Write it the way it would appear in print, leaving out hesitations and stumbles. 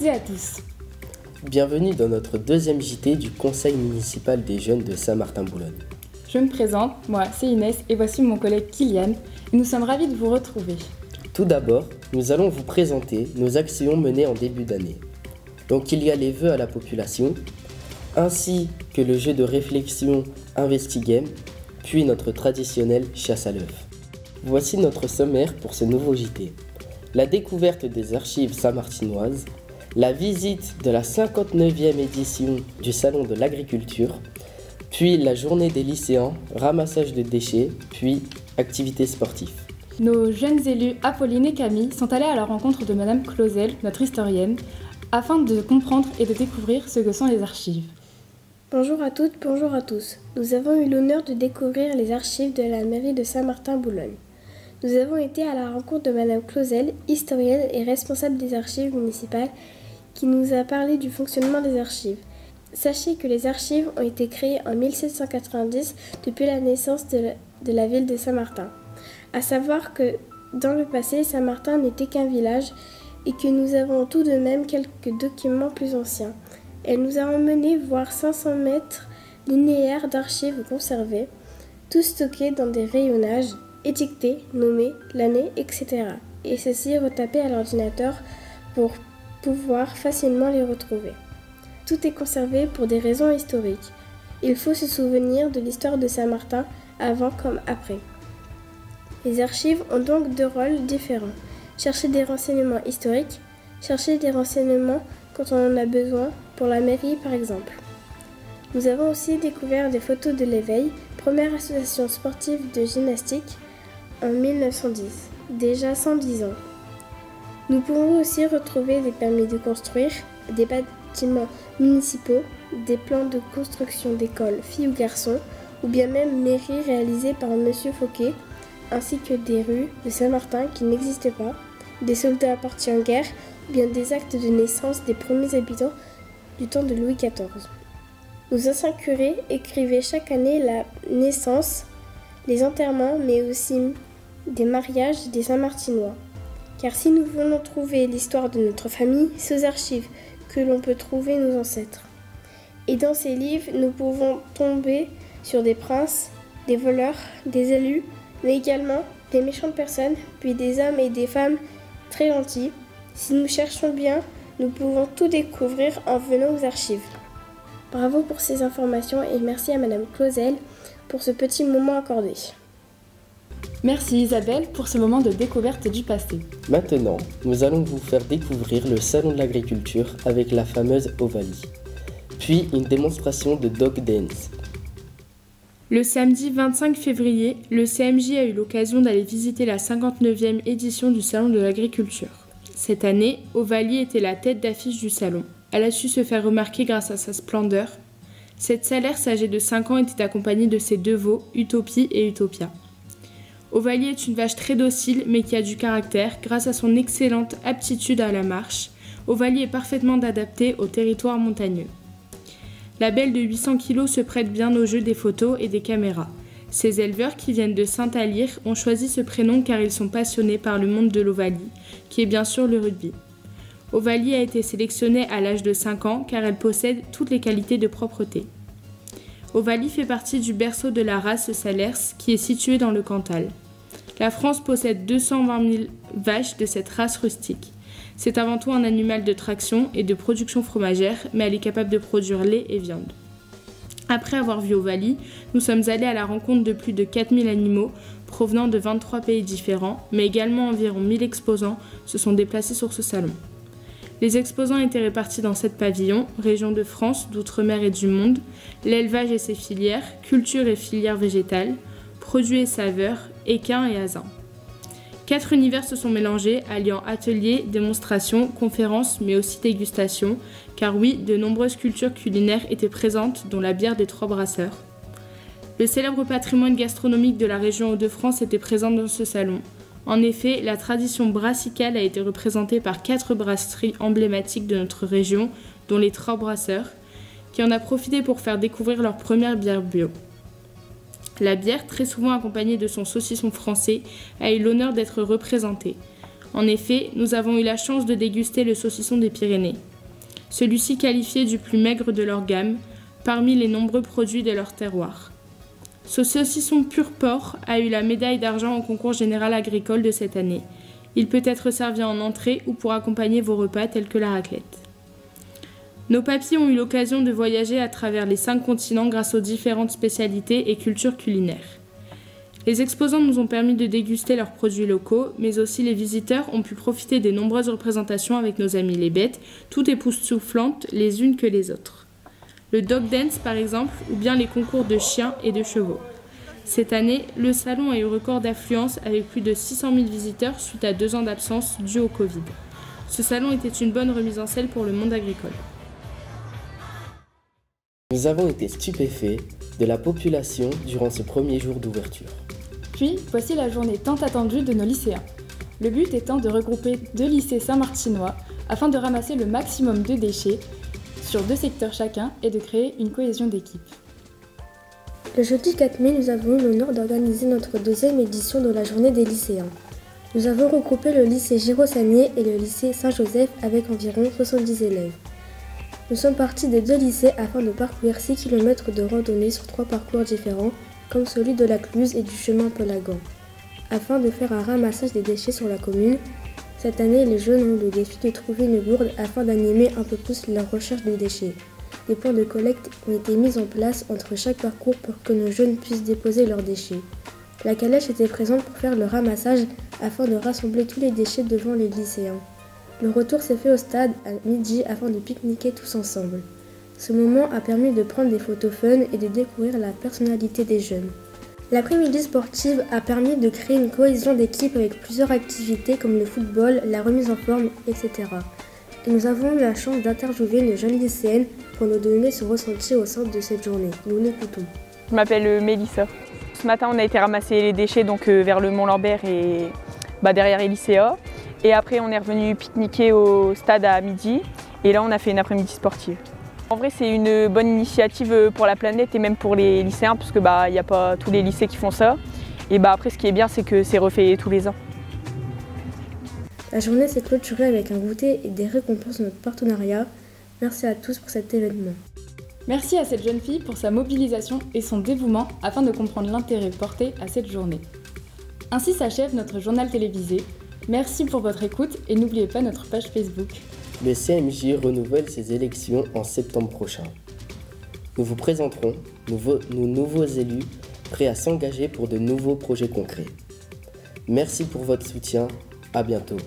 et à tous. Bienvenue dans notre deuxième JT du Conseil municipal des jeunes de Saint-Martin-Boulogne. Je me présente, moi c'est Inès et voici mon collègue Kylian et nous sommes ravis de vous retrouver. Tout d'abord, nous allons vous présenter nos actions menées en début d'année. Donc il y a les vœux à la population, ainsi que le jeu de réflexion Investigame, puis notre traditionnelle chasse à l'œuf. Voici notre sommaire pour ce nouveau JT. La découverte des archives saint-martinoises, la visite de la 59e édition du Salon de l'Agriculture, puis la journée des lycéens, ramassage de déchets, puis activités sportives. Nos jeunes élus Apolline et Camille sont allés à la rencontre de Madame Clausel, notre historienne, afin de comprendre et de découvrir ce que sont les archives. Bonjour à toutes, bonjour à tous. Nous avons eu l'honneur de découvrir les archives de la mairie de Saint-Martin-Boulogne. Nous avons été à la rencontre de Madame Clausel, historienne et responsable des archives municipales, qui nous a parlé du fonctionnement des archives. Sachez que les archives ont été créées en 1790 depuis la naissance de la ville de Saint-Martin. À savoir que dans le passé, Saint-Martin n'était qu'un village et que nous avons tout de même quelques documents plus anciens. Elle nous a emmenés voir 500 mètres linéaires d'archives conservées, tout stocké dans des rayonnages, étiquetés, nommés, l'année, etc. Et ceci retapé à l'ordinateur pour pouvoir facilement les retrouver. Tout est conservé pour des raisons historiques. Il faut se souvenir de l'histoire de Saint-Martin avant comme après. Les archives ont donc deux rôles différents. Chercher des renseignements historiques, chercher des renseignements quand on en a besoin, pour la mairie par exemple. Nous avons aussi découvert des photos de l'Éveil, première association sportive de gymnastique, en 1910, déjà 110 ans. Nous pouvons aussi retrouver des permis de construire, des bâtiments municipaux, des plans de construction d'écoles filles ou garçons, ou bien même mairies réalisées par M. Fauquet, ainsi que des rues de Saint-Martin qui n'existaient pas, des soldats partis en guerre, ou bien des actes de naissance des premiers habitants du temps de Louis XIV. Nos anciens curés écrivaient chaque année la naissance, les enterrements, mais aussi des mariages des Saint-Martinois. Car si nous voulons trouver l'histoire de notre famille, c'est aux archives que l'on peut trouver nos ancêtres. Et dans ces livres, nous pouvons tomber sur des princes, des voleurs, des élus, mais également des méchantes personnes, puis des hommes et des femmes très gentils. Si nous cherchons bien, nous pouvons tout découvrir en venant aux archives. Bravo pour ces informations et merci à Madame Clausel pour ce petit moment accordé. Merci Isabelle pour ce moment de découverte du passé. Maintenant, nous allons vous faire découvrir le Salon de l'Agriculture avec la fameuse Ovalie, puis une démonstration de dog dance. Le samedi 25 février, le CMJ a eu l'occasion d'aller visiter la 59e édition du Salon de l'Agriculture. Cette année, Ovalie était la tête d'affiche du salon. Elle a su se faire remarquer grâce à sa splendeur. Cette salers âgée de 5 ans était accompagnée de ses deux veaux, Utopie et Utopia. Ovalie est une vache très docile mais qui a du caractère grâce à son excellente aptitude à la marche. Ovalie est parfaitement adaptée au territoire montagneux. La belle de 800 kg se prête bien au jeu des photos et des caméras. Ces éleveurs qui viennent de Saint-Alyre ont choisi ce prénom car ils sont passionnés par le monde de l'Ovalie, qui est bien sûr le rugby. Ovalie a été sélectionnée à l'âge de 5 ans car elle possède toutes les qualités de propreté. Ovalie fait partie du berceau de la race Salers qui est situé dans le Cantal. La France possède 220 000 vaches de cette race rustique. C'est avant tout un animal de traction et de production fromagère, mais elle est capable de produire lait et viande. Après avoir vu Ovalie, nous sommes allés à la rencontre de plus de 4000 animaux provenant de 23 pays différents, mais également environ 1000 exposants se sont déplacés sur ce salon. Les exposants étaient répartis dans 7 pavillons, régions de France, d'outre-mer et du monde, l'élevage et ses filières, culture et filières végétales, produits et saveurs, équins et asins. 4 univers se sont mélangés, alliant ateliers, démonstrations, conférences, mais aussi dégustations, car oui, de nombreuses cultures culinaires étaient présentes, dont la bière des 3 brasseurs. Le célèbre patrimoine gastronomique de la région Hauts-de-France était présent dans ce salon. En effet, la tradition brassicale a été représentée par 4 brasseries emblématiques de notre région, dont les 3 brasseurs, qui en a profité pour faire découvrir leur première bière bio. La bière, très souvent accompagnée de son saucisson français, a eu l'honneur d'être représentée. En effet, nous avons eu la chance de déguster le saucisson des Pyrénées. celui-ci qualifié du plus maigre de leur gamme, parmi les nombreux produits de leur terroir. Ce saucisson pur porc a eu la médaille d'argent au concours général agricole de cette année. Il peut être servi en entrée ou pour accompagner vos repas tels que la raclette. Nos papys ont eu l'occasion de voyager à travers les 5 continents grâce aux différentes spécialités et cultures culinaires. Les exposants nous ont permis de déguster leurs produits locaux, mais aussi les visiteurs ont pu profiter des nombreuses représentations avec nos amis les bêtes, toutes époustouflantes les unes que les autres. Le dog dance par exemple, ou bien les concours de chiens et de chevaux. Cette année, le salon a eu record d'affluence avec plus de 600 000 visiteurs suite à 2 ans d'absence due au Covid. Ce salon était une bonne remise en selle pour le monde agricole. Nous avons été stupéfaits de la population durant ce premier jour d'ouverture. Puis, voici la journée tant attendue de nos lycéens. Le but étant de regrouper 2 lycées saint-martinois afin de ramasser le maximum de déchets sur 2 secteurs chacun et de créer une cohésion d'équipe. Le jeudi 4 mai, nous avons eu l'honneur d'organiser notre 2e édition de la journée des lycéens. Nous avons regroupé le lycée Giraud-Samier et le lycée Saint-Joseph avec environ 70 élèves. Nous sommes partis des 2 lycées afin de parcourir 6 km de randonnée sur 3 parcours différents, comme celui de la Cluse et du chemin Pelagan, afin de faire un ramassage des déchets sur la commune. Cette année, les jeunes ont eu le défi de trouver une gourde afin d'animer un peu plus leur recherche de déchets. Des points de collecte ont été mis en place entre chaque parcours pour que nos jeunes puissent déposer leurs déchets. La calèche était présente pour faire le ramassage afin de rassembler tous les déchets devant les lycéens. Le retour s'est fait au stade à midi afin de pique-niquer tous ensemble. Ce moment a permis de prendre des photos fun et de découvrir la personnalité des jeunes. L'après-midi sportive a permis de créer une cohésion d'équipe avec plusieurs activités comme le football, la remise en forme, etc. Et nous avons eu la chance d'interviewer une jeune lycéenne pour nous donner son ressenti au sein de cette journée. Nous l'écoutons. Je m'appelle Mélissa. Ce matin, on a été ramasser les déchets vers le Mont-Lambert et derrière les lycéas. Et après, on est revenu pique-niquer au stade à midi. Et là, on a fait une après-midi sportive. En vrai, c'est une bonne initiative pour la planète et même pour les lycéens, parce que il n'y a pas tous les lycées qui font ça. Et après, ce qui est bien, c'est que c'est refait tous les ans. La journée s'est clôturée avec un goûter et des récompenses de notre partenariat. Merci à tous pour cet événement. Merci à cette jeune fille pour sa mobilisation et son dévouement afin de comprendre l'intérêt porté à cette journée. Ainsi s'achève notre journal télévisé. Merci pour votre écoute et n'oubliez pas notre page Facebook. Le CMJ renouvelle ses élections en septembre prochain. Nous vous présenterons nos nouveaux élus prêts à s'engager pour de nouveaux projets concrets. Merci pour votre soutien. À bientôt.